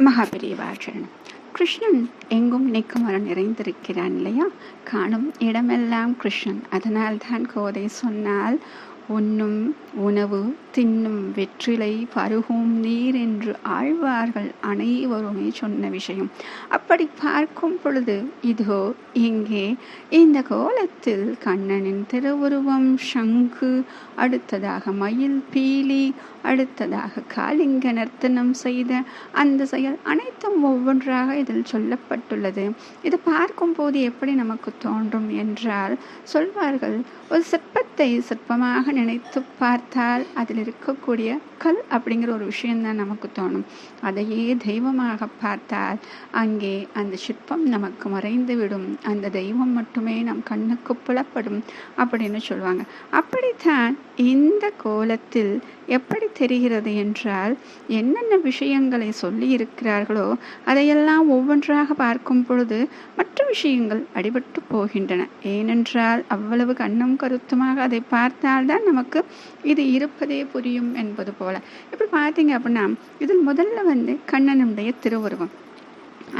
மகாபெரிவாச்சரணம். கிருஷ்ணன் எங்கும் நிற்குமர நிறைந்திருக்கிறான் இல்லையா? காணும் இடமெல்லாம் கிருஷ்ணன். அதனால்தான் கோதை சொன்னால், உண்ணும் உணவு தின்னும் வெற்றிலை பருகும் நீர் என்று ஆழ்வார்கள் அனைவருமே சொன்ன விஷயம். அப்படி பார்க்கும் பொழுது இதோ இங்கே இந்த கோலத்தில் கண்ணனின் திருவுருவம், சங்கு, அடுத்ததாக மயில் பீலி, அடுத்ததாக காளிங்க நர்த்தனம் செய்த அந்த செயல் அனைத்தும் ஒவ்வொன்றாக இதில் சொல்லப்பட்டுள்ளது. இது பார்க்கும் போது எப்படி நமக்கு தோன்றும் என்றால், சொல்வார்கள், ஒரு சிற்பத்தை சிற்பமாக நினைத்து பார்த்தால் அதில் இருக்கக்கூடிய கல் அப்படிங்கிற ஒரு விஷயம்தான் நமக்கு தோணும். அதையே தெய்வமாக பார்த்தால் அங்கே அந்த சிற்பம் நமக்கு மறைந்து விடும், அந்த தெய்வம் மட்டுமே நம் கண்ணுக்கு புலப்படும் அப்படின்னு சொல்லுவாங்க. அப்படித்தான் இந்த கோலத்தில் எப்படி தெரிகிறது என்றால், என்னென்ன விஷயங்களை சொல்லி இருக்கிறார்களோ அதையெல்லாம் ஒவ்வொன்றாக பார்க்கும் பொழுது மற்ற விஷயங்கள் அடிபட்டு போகின்றன. ஏனென்றால் அவ்வளவு கண்ணும் கருத்துமாக அதை பார்த்தால்தான் நமக்கு இது இருப்பதே புரியும் என்பது போல. இப்படி பார்த்தீங்க அப்படின்னா, இதில் முதல்ல கண்ணனுடைய திருவுருவம்.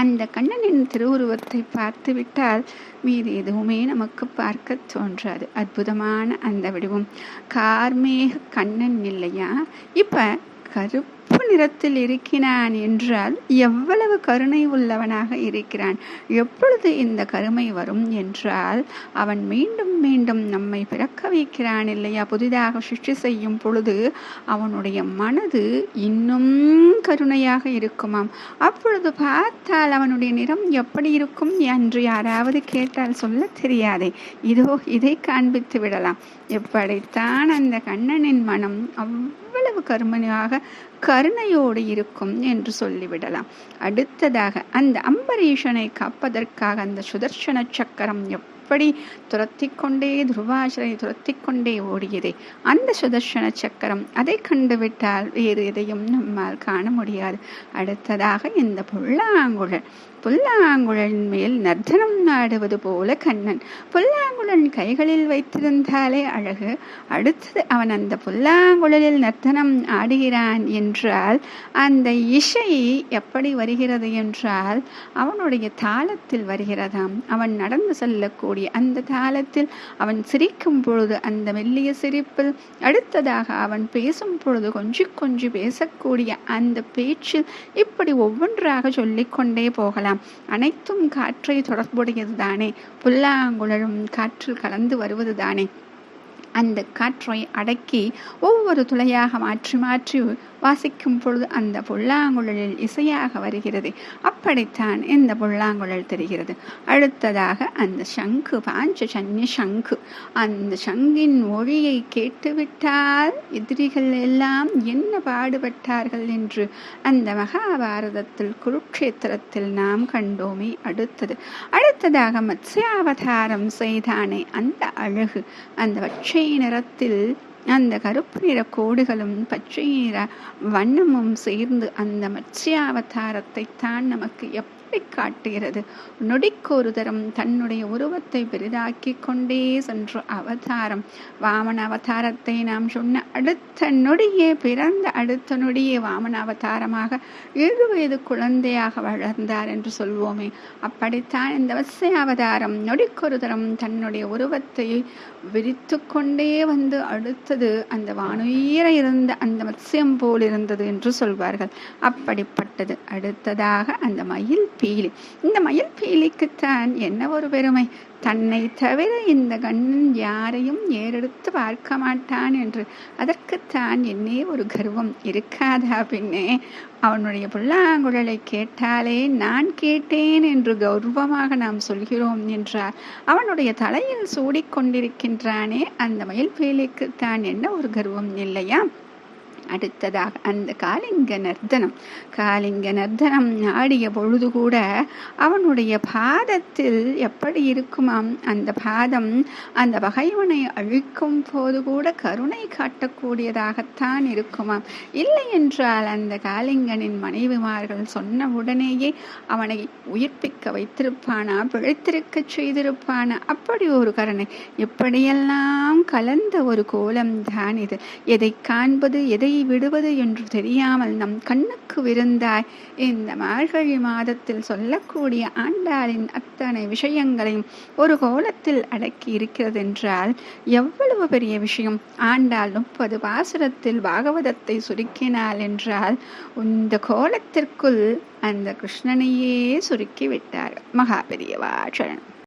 அந்த கண்ணனின் திருவுருவத்தை பார்த்து விட்டால் மீது எதுவுமே நமக்கு பார்க்க தோன்றாது. அற்புதமான அந்த வடிவம், கார்மேக கண்ணன் இல்லையா? இப்ப கருப்பு நிறத்தில் இருக்கிறான் என்றால் எவ்வளவு கருணை உள்ளவனாக இருக்கிறான். எப்பொழுது இந்த கருமை வரும் என்றால், அவன் மீண்டும் மீண்டும் நம்மை பிறக்க வைக்கிறான் இல்லையா? புதிதாக சிருஷ்டி செய்யும் பொழுது அவனுடைய மனது இன்னும் கருணையாக இருக்குமாம். அப்பொழுது பார்த்தால் அவனுடைய நிறம் எப்படி இருக்கும் என்று யாராவது கேட்டால் சொல்ல தெரியாதே. இதோ இதை காண்பித்து விடலாம். எப்படித்தான் அந்த கண்ணனின் மனம் அவ்வளவு கருமையாக கருணையோடு இருக்கும் என்று சொல்லிவிடலாம். அடுத்ததாக அந்த அம்பரீஷனை காப்பதற்காக அந்த சுதர்சன சக்கரம் எப்படி துரத்தி கொண்டே துருவாசரை துரத்தி கொண்டே ஓடியதே, அந்த சுதர்சன சக்கரம் அதை கண்டுவிட்டால் வேறு எதையும் நம்மால் காண முடியாது. அடுத்ததாக இந்த புல்லாங்குழலின் மேல் நர்த்தனம் ஆடுவது போல கண்ணன். புல்லாங்குழல் கைகளில் வைத்திருந்தாலே அழகு. அடுத்தது அவன் அந்த புல்லாங்குழலில் நர்த்தனம் ஆடுகிறான் என்றால் அந்த இசை எப்படி வருகிறது என்றால் அவனுடைய தாளத்தில் வருகிறதாம். அவன் நடந்து செல்லக்கூடிய அந்த தாளத்தில் அவன் சிரிக்கும் பொழுது அந்த மெல்லிய சிரிப்பில், அடுத்ததாக அவன் பேசும் பொழுது கொஞ்சி கொஞ்சி பேசக்கூடிய அந்த பேச்சில், இப்படி ஒவ்வொன்றாக சொல்லிக்கொண்டே போகலாம். அனைத்தும் காற்றை தொடர்புடையது தானே. புல்லாங்குழலும் காற்றில் கலந்து வருவது தானே. அந்த காற்றை அடக்கி ஒவ்வொரு துளையாக மாற்றி மாற்றி வாசிக்கும் பொழுது அந்த புல்லாங்குழலில் இசையாக வருகிறது. அப்படித்தான் இந்த புல்லாங்குழல் தெரிகிறது. அடுத்ததாக அந்த சங்கு, பாஞ்சஜன்ய சங்கு, அந்த சங்கின் ஒளியை கேட்டுவிட்டால் எதிரிகள் எல்லாம் என்ன பாடுபட்டார்கள் என்று அந்த மகாபாரதத்தில் குருக்ஷேத்திரத்தில் நாம் கண்டோமே. அடுத்ததாக மத்ஸ்யாவதாரம் செய்தானே அந்த அழகு, அந்த பச்சை நிறத்தில் அந்த கருப்பு நிற கோடுகளும் பச்சை நிற வண்ணமும் சேர்ந்து அந்த மத்ஸ்யாவதாரத்தை தான் நமக்கு காட்டுகிறது. நொடிக்கு ஒரு தரம் தன்னுடைய உருவத்தை பெரிதாக்கி கொண்டே சென்ற அவதாரம். வாமன அவதாரத்தை நாம் சொன்ன அடுத்த நொடியே, பிறந்த அடுத்த நொடியே வாமன அவதாரமாக 7 வயது குழந்தையாக வளர்ந்தார் என்று சொல்வோமே. அப்படித்தான் இந்த மத்ஸ்ய அவதாரம் நொடிக்கொரு தரம் தன்னுடைய உருவத்தை விரித்து கொண்டே அடுத்தது அந்த வானுயர இருந்த அந்த மத்ஸ்யம் போல் இருந்தது என்று சொல்வார்கள். அப்படிப்பட்டது. அடுத்ததாக அந்த மயில் பீலி. இந்த மயில் பீலிக்குத்தான் என்ன ஒரு பெருமை! தன்னை தவிர இந்த கண்ணன் யாரையும் ஏறெடுத்து பார்க்க மாட்டான் என்று. அதற்குத்தான் என்னே ஒரு கர்வம் இருக்காதா பின்னே? அவனுடைய புல்லாங்குழலை கேட்டாலே நான் கேட்டேன் என்று கௌரவமாக நாம் சொல்கிறோம் என்றார். அவனுடைய தலையில் சூடிக்கொண்டிருக்கின்றானே அந்த மயில் பீலிக்குத்தான் என்ன ஒரு கர்வம் இல்லையா? அடுத்ததாக அந்த காளிங்க நர்த்தனம் ஆடிய பொழுது கூட அவனுடைய பாதத்தில் எப்படி இருக்குமாம்? அந்த பாதம் அந்த பகைவனை அழிக்கும் போது கூட கருணை காட்டக்கூடியதாகத்தான் இருக்குமாம். இல்லை என்றால் அந்த காளிங்கனின் மனைவிமார்கள் சொன்ன உடனேயே அவனை உயிர்ப்பிக்க வைத்திருப்பானா, பிழைத்திருக்க செய்திருப்பானா? அப்படி ஒரு கருணை. எப்படியெல்லாம் கலந்த ஒரு கோலம் தான் இது. எதை காண்பது, எதை விடுவது என்று தெரியாமல் நம் கண்ணுக்கு விருந்தாய் இந்த மார்கழி மாதத்தில் சொல்லக்கூடிய ஆண்டாளின் அத்தனை விஷயங்களையும் ஒரு கோலத்தில் அடக்கி இருக்கிறது என்றால் எவ்வளவு பெரிய விஷயம். ஆண்டாள் 30 பாசுரத்தில் பாகவதத்தை சுருக்கினாள் என்றால் இந்த கோலத்திற்குள் அந்த கிருஷ்ணனையே சுருக்கி விட்டார். மகாபெரியவா சரணம்.